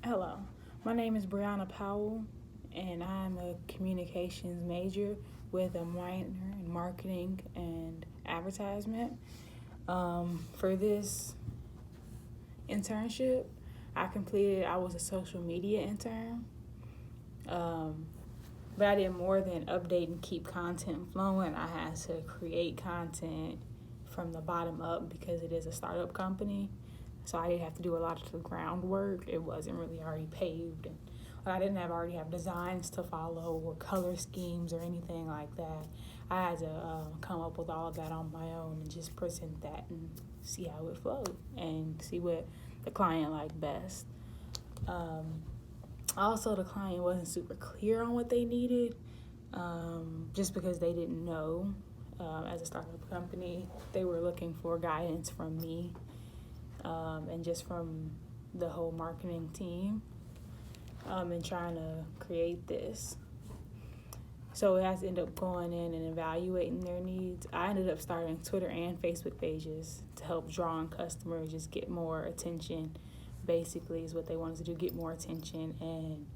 Hello, my name is Brianna Powell, and I'm a communications major with a minor in marketing and advertisement. For this internship, I was a social media intern, um, but I did more than update and keep content flowing. I had to create content from the bottom up because it is a startup company. So I didn't have to do a lot of the groundwork. It wasn't really already paved, and I didn't already have designs to follow or color schemes or anything like that. I had to come up with all of that on my own and just present that and see how it flowed and see what the client liked best. Um, Also, the client wasn't super clear on what they needed, just because they didn't know. As a startup company, they were looking for guidance from me, and just from the whole marketing team, and trying to create this. So it has to end up going in and evaluating their needs. I ended up starting Twitter and Facebook pages to help draw on customers, just get more attention. Basically, is what they wanted to do: get more attention and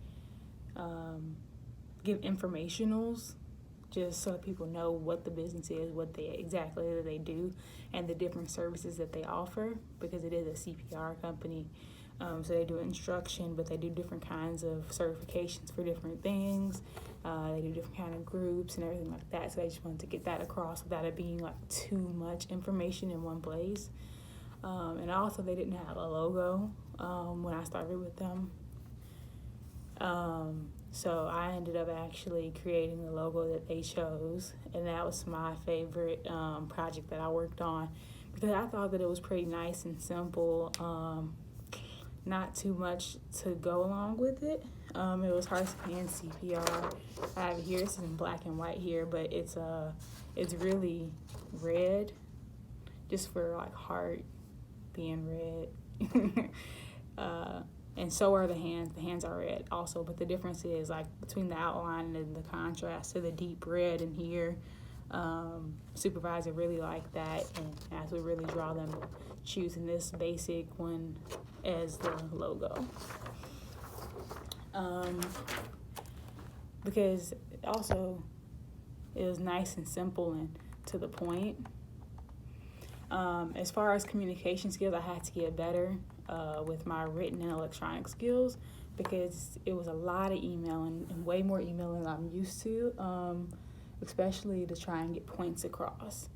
give informationals, just so people know what the business is, what they exactly that they do, and the different services that they offer, because it is a CPR company. So they do instruction, but they do different kinds of certifications for different things. They do different kind of groups and everything like that. So I just wanted to get that across without it being like too much information in one place. And also, they didn't have a logo when I started with them. So I ended up actually creating the logo that they chose, and that was my favorite project that I worked on, because I thought that it was pretty nice and simple, not too much to go along with it. It was Hearts and CPR. I have it here. It's in black and white here, but it's really red, just for like heart being red. And so are the hands. The hands are red also, but the difference is like between the outline and the contrast to the deep red in here. Supervisor really liked that, and as we really draw them, choosing this basic one as the logo. Because also it was nice and simple and to the point. As far as communication skills, I had to get better with my written and electronic skills, because it was a lot of emailing and way more emailing than I'm used to, especially to try and get points across.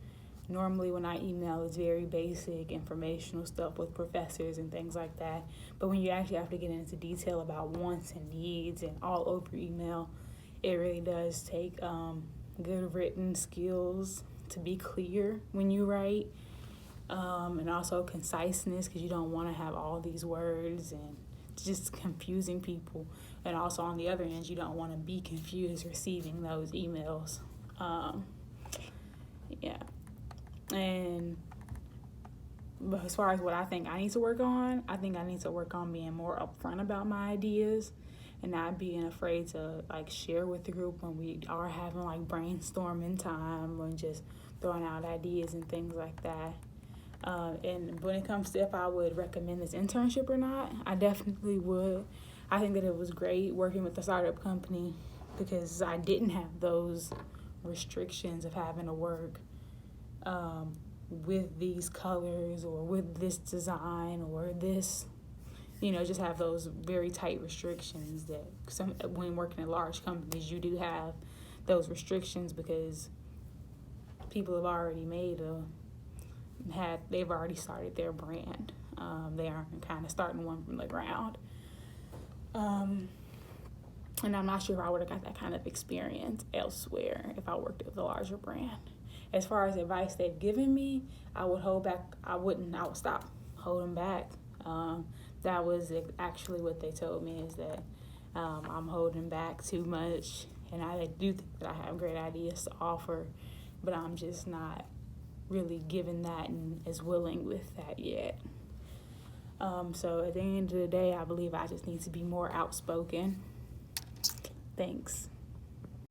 Normally when I email, it's very basic informational stuff with professors and things like that. But when you actually have to get into detail about wants and needs and all over email, it really does take good written skills to be clear when you write. And also conciseness, because you don't want to have all these words and just confusing people. And also on the other end, you don't want to be confused receiving those emails. Yeah. And but as far as what I think I need to work on, I think I need to work on being more upfront about my ideas and not being afraid to like share with the group when we are having like brainstorming time or just throwing out ideas and things like that. And when it comes to if I would recommend this internship or not, I definitely would. I think that it was great working with the startup company, because I didn't have those restrictions of having to work with these colors or with this design or this, just have those very tight restrictions that when working at large companies, you do have those restrictions, because people have already they've already started their brand. They aren't kind of starting one from the ground. And I'm not sure if I would have got that kind of experience elsewhere if I worked with a larger brand. As far as advice they've given me, I would hold back. I would stop holding back. That was actually what they told me, is that I'm holding back too much. And I do think that I have great ideas to offer, but I'm just not really given that and as willing with that yet. So at the end of the day, I believe I just need to be more outspoken. Thanks.